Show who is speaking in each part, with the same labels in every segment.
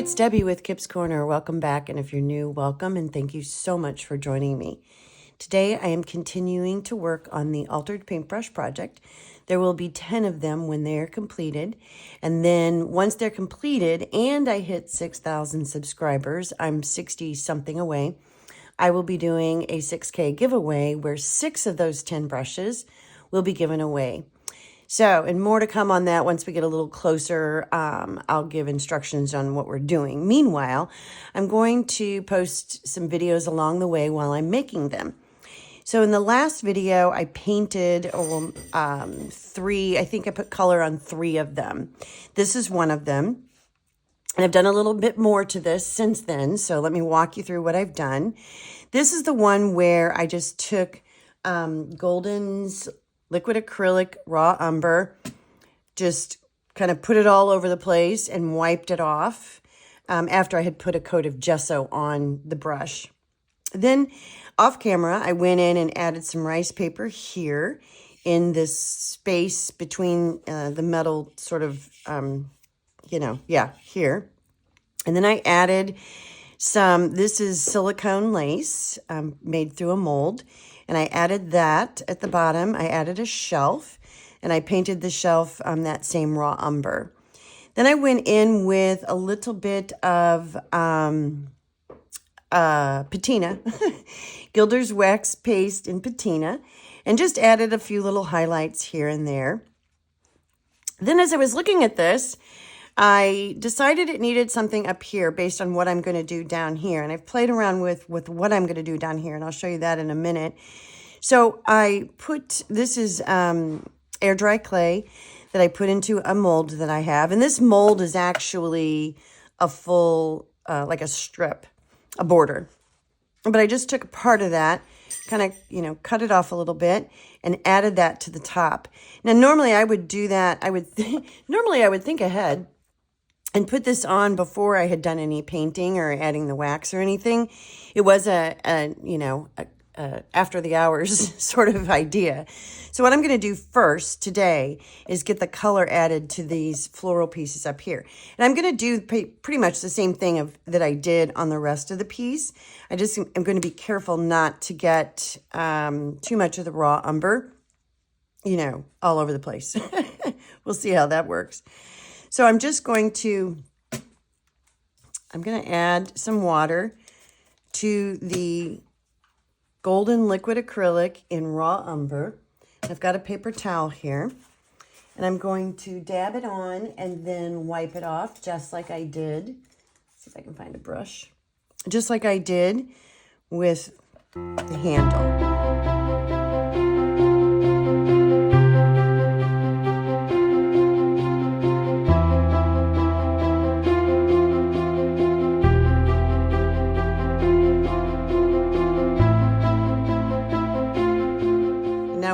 Speaker 1: it's Debbie with Kip's Corner. Welcome back, and if you're new, welcome, and thank you so much for joining me. Today, I am continuing to work on the Altered Paintbrush project. There will be 10 of them when they are completed, and then once they're completed and I hit 6,000 subscribers, I'm 60-something away, I will be doing a 6K giveaway where 6 of those 10 brushes will be given away. So, and more to come on that once we get a little closer. I'll give instructions on what we're doing. Meanwhile, I'm going to post some videos along the way while I'm making them. So in the last video, I painted 3, I think I put color on 3 of them. This is one of them. And I've done a little bit more to this since then. So let me walk you through what I've done. This is the one where I just took Golden's liquid acrylic raw umber, just kind of put it all over the place and wiped it off after I had put a coat of gesso on the brush. Then off camera, I went in and added some rice paper here in this space between the metal sort of, here. And then I added this is silicone lace made through a mold. And I added that at the bottom. I added a shelf, and I painted the shelf on that same raw umber. Then I went in with a little bit of patina, Gilder's wax paste in patina, and just added a few little highlights here and there. Then as I was looking at this, I decided it needed something up here based on what I'm going to do down here. And I've played around with what I'm going to do down here, and I'll show you that in a minute. So I this is air dry clay that I put into a mold that I have. And this mold is actually a full, like a strip, a border. But I just took a part of that, kind of, cut it off a little bit and added that to the top. Now, normally I would do that. Normally I would think ahead and put this on before I had done any painting or adding the wax or anything. It was a after the hours sort of idea. So what I'm going to do first today is get the color added to these floral pieces up here. And I'm going to do pretty much the same thing that I did on the rest of the piece. I'm going to be careful not to get too much of the raw umber, all over the place. We'll see how that works. So I'm going to add some water to the Golden liquid acrylic in raw umber. I've got a paper towel here, and I'm going to dab it on and then wipe it off just like I did. Let's see if I can find a brush. Just like I did with the handle.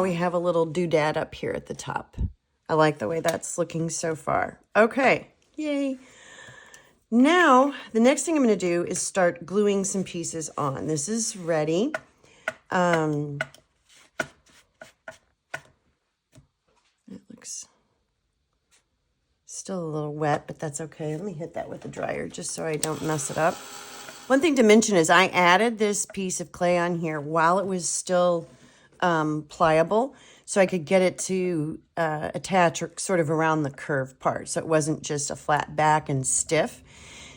Speaker 1: We have a little doodad up here at the top. I like the way that's looking so far. Okay, yay. Now, the next thing I'm going to do is start gluing some pieces on. This is ready. It looks still a little wet, but that's okay. Let me hit that with the dryer just so I don't mess it up. One thing to mention is I added this piece of clay on here while it was still pliable, so I could get it to attach sort of around the curved part, so it wasn't just a flat back and stiff.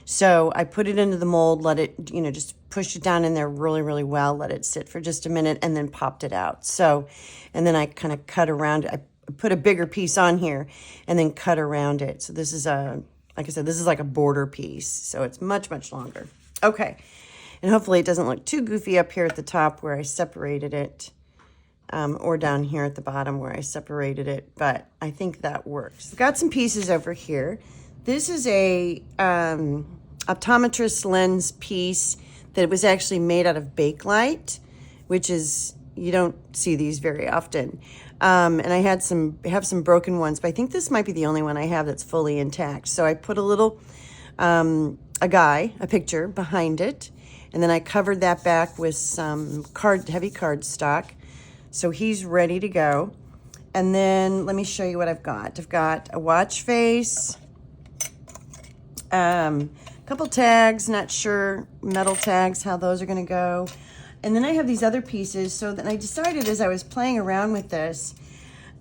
Speaker 1: So I put it into the mold, let it, just pushed it down in there really, really well, let it sit for just a minute, and then popped it out. So, and then I kind of cut around it. I put a bigger piece on here and then cut around it. So this is like I said, this is like a border piece, so it's much, much longer. Okay, and hopefully it doesn't look too goofy up here at the top where I separated it. Or down here at the bottom where I separated it, but I think that works. I've got some pieces over here. This is a optometrist lens piece that was actually made out of Bakelite, which is, you don't see these very often. And I have some broken ones, but I think this might be the only one I have that's fully intact. So I put a little, a picture behind it, and then I covered that back with some heavy cardstock. So he's ready to go. And then let me show you what I've got. I've got a watch face, a couple tags, not sure, metal tags, how those are going to go. And then I have these other pieces. So then I decided as I was playing around with this,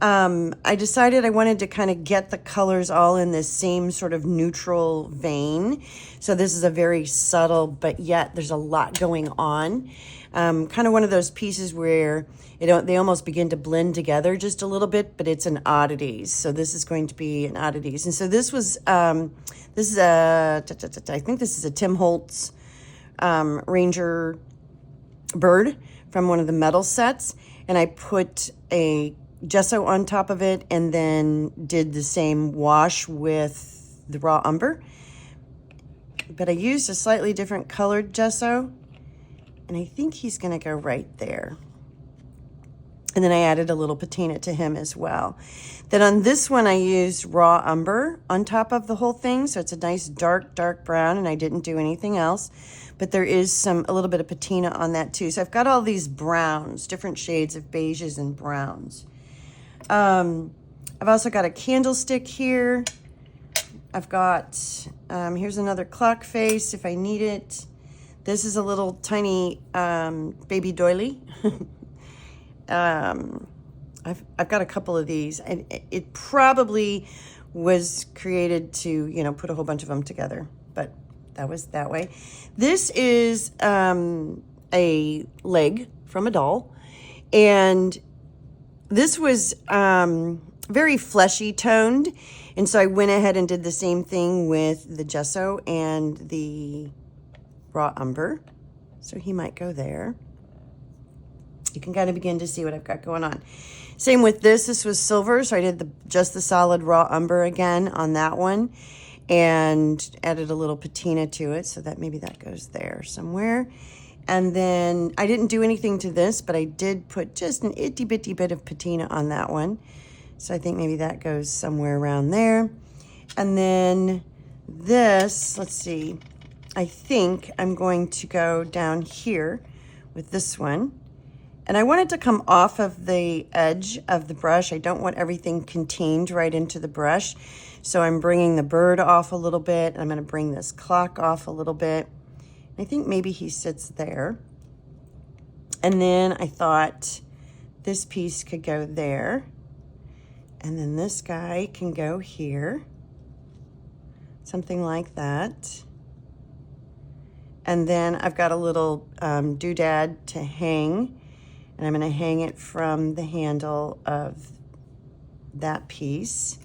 Speaker 1: I decided I wanted to kind of get the colors all in this same sort of neutral vein. So this is a very subtle, but yet there's a lot going on. Kind of one of those pieces where they almost begin to blend together just a little bit, but it's an oddities. So this is going to be an oddities. And so this was, I think this is a Tim Holtz Ranger bird from one of the metal sets. And I put a gesso on top of it and then did the same wash with the raw umber. But I used a slightly different colored gesso. And I think he's going to go right there. And then I added a little patina to him as well. Then on this one, I used raw umber on top of the whole thing. So it's a nice dark brown, and I didn't do anything else. But there is a little bit of patina on that too. So I've got all these browns, different shades of beiges and browns. I've also got a candlestick here. I've got, here's another clock face if I need it. This is a little tiny baby doily. I've got a couple of these, and it probably was created to, put a whole bunch of them together, but that was that way. This is a leg from a doll, and this was very fleshy toned, and so I went ahead and did the same thing with the gesso and the raw umber. So he might go there. You can kind of begin to see what I've got going on. Same with this. This was silver, so I did just the solid raw umber again on that one and added a little patina to it, so that maybe that goes there somewhere. And then I didn't do anything to this, but I did put just an itty bitty bit of patina on that one. So I think maybe that goes somewhere around there. And then this, let's see, I think I'm going to go down here with this one. And I want it to come off of the edge of the brush. I don't want everything contained right into the brush. So I'm bringing the bird off a little bit. I'm going to bring this clock off a little bit. I think maybe he sits there. And then I thought this piece could go there. And then this guy can go here. Something like that. And then I've got a little doodad to hang. And I'm going to hang it from the handle of that piece.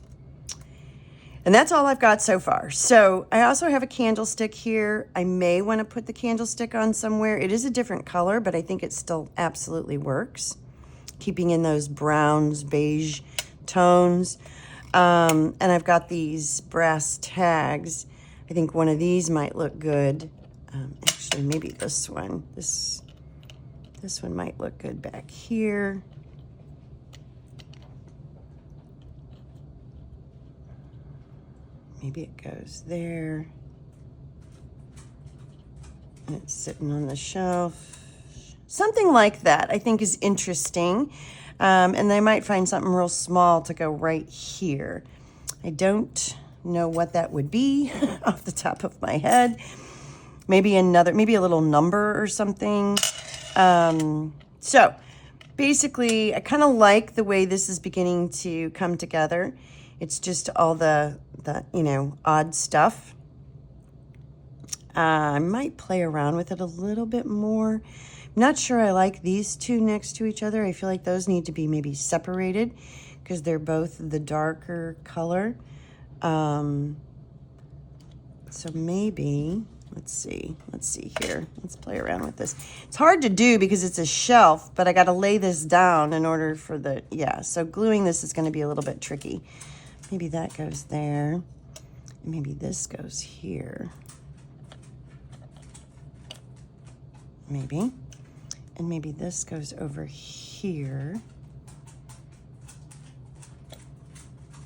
Speaker 1: And that's all I've got so far. So I also have a candlestick here. I may want to put the candlestick on somewhere. It is a different color, but I think it still absolutely works. Keeping in those browns, beige tones. And I've got these brass tags. I think one of these might look good. Actually, maybe this one. This one might look good back here. Maybe it goes there. And it's sitting on the shelf. Something like that I think is interesting. And I might find something real small to go right here. I don't know what that would be off the top of my head. Maybe a little number or something. So basically, I kind of like the way this is beginning to come together. It's just all the odd stuff. I might play around with it a little bit more. I'm not sure I like these two next to each other. I feel like those need to be maybe separated because they're both the darker color. So maybe, let's see here. Let's play around with this. It's hard to do because it's a shelf, but I got to lay this down in order for so gluing this is going to be a little bit tricky. Maybe that goes there. Maybe this goes here. Maybe. And maybe this goes over here.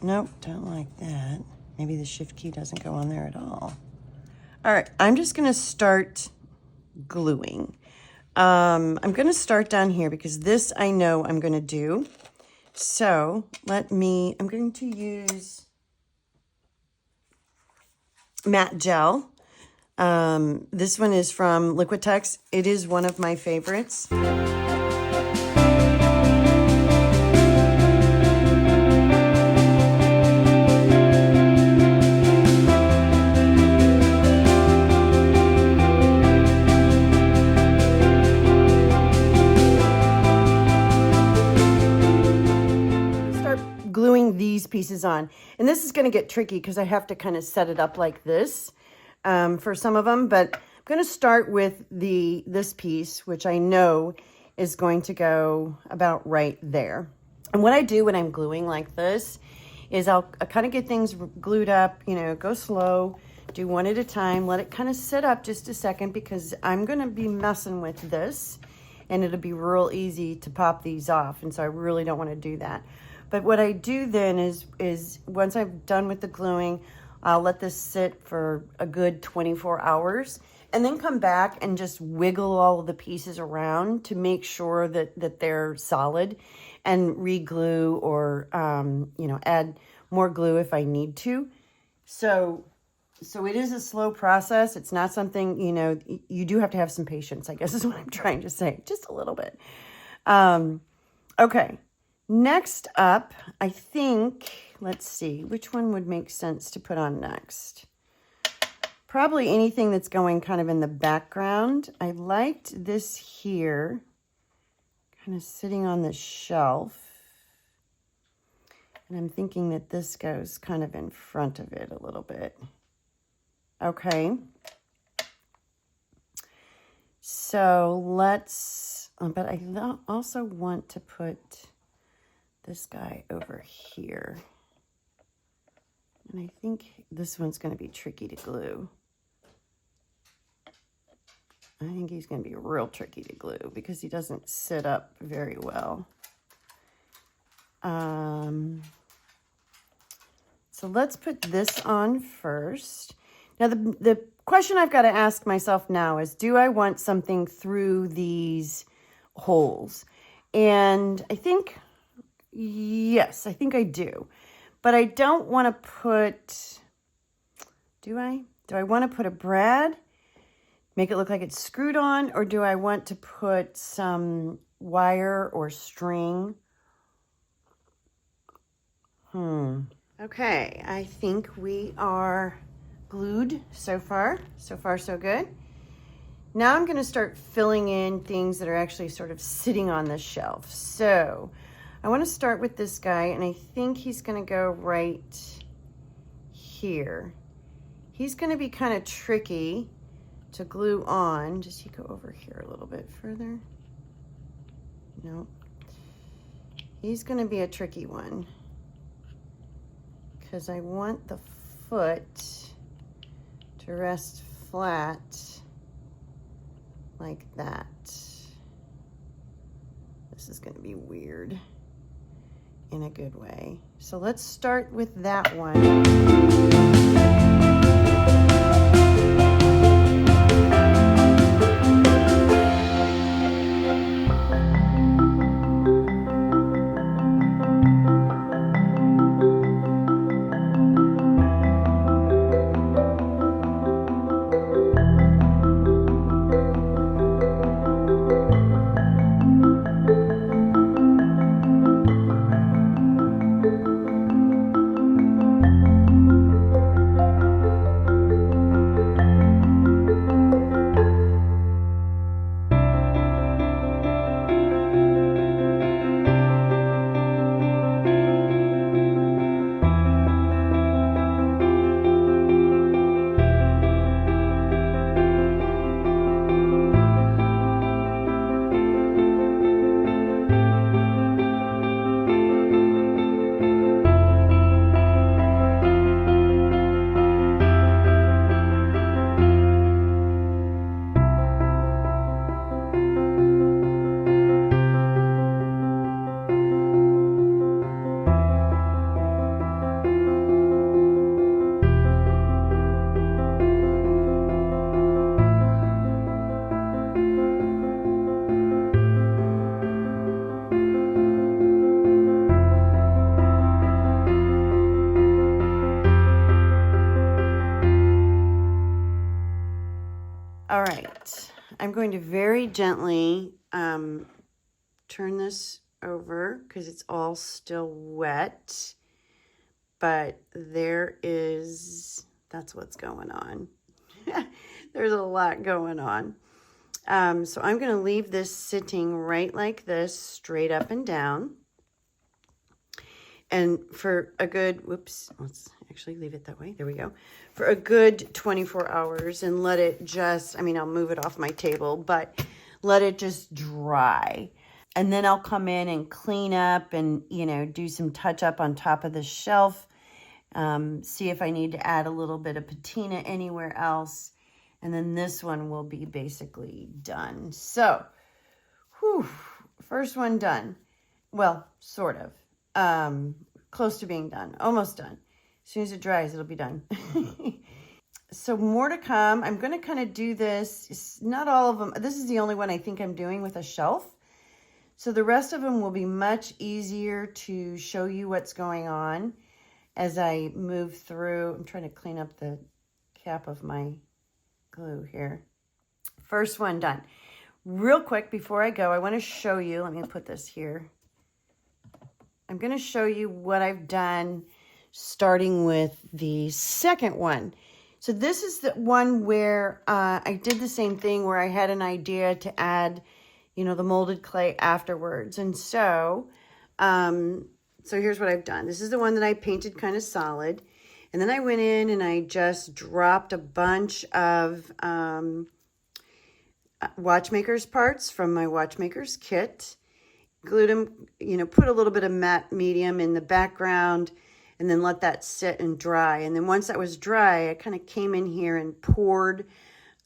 Speaker 1: Nope, don't like that. Maybe the shift key doesn't go on there at all. All right, I'm just going to start gluing. I'm going to start down here because this I know I'm going to do. So I'm going to use matte gel. This one is from Liquitex. It is one of my favorites. Gluing these pieces on, and this is going to get tricky because I have to kind of set it up like this for some of them, but I'm going to start with this piece, which I know is going to go about right there. And what I do when I'm gluing like this is I'll kind of get things glued up, you know, go slow, do one at a time, let it kind of sit up just a second, because I'm going to be messing with this and it'll be real easy to pop these off, and so I really don't want to do that. But what I do then is once I'm done with the gluing, I'll let this sit for a good 24 hours and then come back and just wiggle all of the pieces around to make sure that they're solid, and re-glue or, you know, add more glue if I need to. So it is a slow process. It's not something, you know, you do have to have some patience, I guess is what I'm trying to say, just a little bit. Okay. Next up, I think, let's see, which one would make sense to put on next? Probably anything that's going kind of in the background. I liked this here, kind of sitting on the shelf. And I'm thinking that this goes kind of in front of it a little bit. Okay. So let's, but I also want to put this guy over here. And I think this one's going to be tricky to glue. I think he's going to be real tricky to glue because he doesn't sit up very well. So let's put this on first. Now the question I've got to ask myself now is, do I want something through these holes? And I think, yes, I think I do. But I don't want to put, do I? Do I want to put a brad, make it look like it's screwed on, or do I want to put some wire or string? Okay, I think we are glued so far. So far, so good. Now I'm going to start filling in things that are actually sort of sitting on the shelf. So I want to start with this guy, and I think he's going to go right here. He's going to be kind of tricky to glue on. Just you go over here a little bit further. No. He's going to be a tricky one because I want the foot to rest flat like that. This is going to be weird in a good way. So let's start with that one. I'm going to very gently turn this over because it's all still wet. But that's what's going on. There's a lot going on. So I'm going to leave this sitting right like this, straight up and down. And for a good, let's actually leave it that way. There we go. For a good 24 hours and let it just, I'll move it off my table, but let it just dry. And then I'll come in and clean up and, do some touch up on top of the shelf. See if I need to add a little bit of patina anywhere else. And then this one will be basically done. So, first one done. Well, sort of. Close to being done. Almost done. As soon as it dries, it'll be done. So more to come. I'm going to kind of do this. It's not all of them. This is the only one I think I'm doing with a shelf. So the rest of them will be much easier to show you what's going on as I move through. I'm trying to clean up the cap of my glue here. First one done. Real quick before I go, I want to show you. Let me put this here. I'm going to show you what I've done starting with the second one. So this is the one where I did the same thing where I had an idea to add, the molded clay afterwards. And so here's what I've done. This is the one that I painted kind of solid. And then I went in and I just dropped a bunch of watchmaker's parts from my watchmaker's kit. Glued them, put a little bit of matte medium in the background and then let that sit and dry. And then once that was dry, I kind of came in here and poured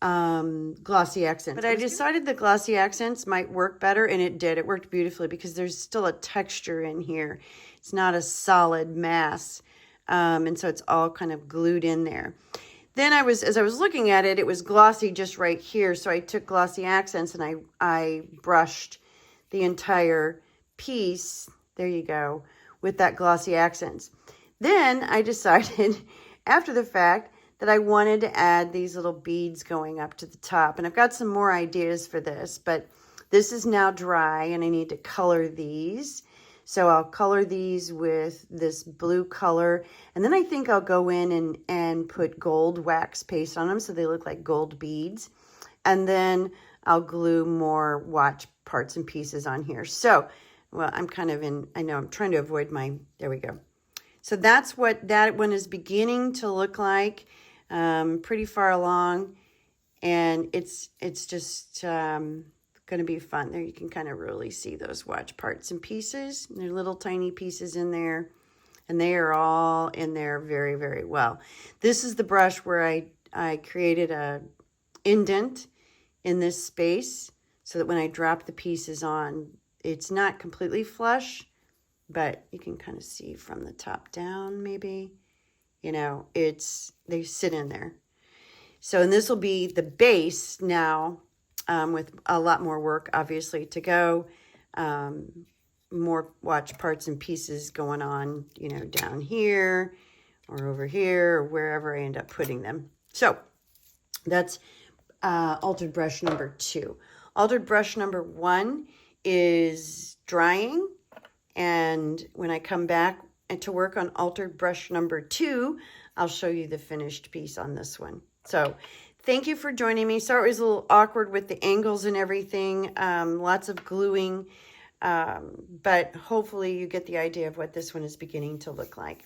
Speaker 1: glossy accents. But I decided the glossy accents might work better, and it did. It worked beautifully because there's still a texture in here. It's not a solid mass. And so it's all kind of glued in there. Then as I was looking at it, it was glossy just right here. So I took glossy accents and I brushed the entire piece, there you go, with that glossy accents. Then I decided after the fact that I wanted to add these little beads going up to the top. And I've got some more ideas for this, but this is now dry and I need to color these. So I'll color these with this blue color. And then I think I'll go in and put gold wax paste on them so they look like gold beads. And then I'll glue more watch parts and pieces on here. So, well, I'm trying to avoid there we go. So that's what that one is beginning to look like, pretty far along. And it's just going to be fun. There you can kind of really see those watch parts and pieces. There are little tiny pieces in there. And they are all in there very, very well. This is the brush where I created a indent in this space so that when I drop the pieces on, it's not completely flush, but you can kind of see from the top down maybe, they sit in there. So, and this will be the base now with a lot more work obviously to go, more watch parts and pieces going on, down here or over here or wherever I end up putting them. So that's altered brush number 2. Altered brush number 1 is drying. And when I come back to work on altered brush number 2, I'll show you the finished piece on this one. So thank you for joining me. Sorry it was a little awkward with the angles and everything. Lots of gluing. But hopefully you get the idea of what this one is beginning to look like.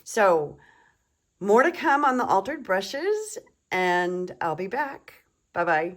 Speaker 1: So more to come on the altered brushes, and I'll be back. Bye-bye.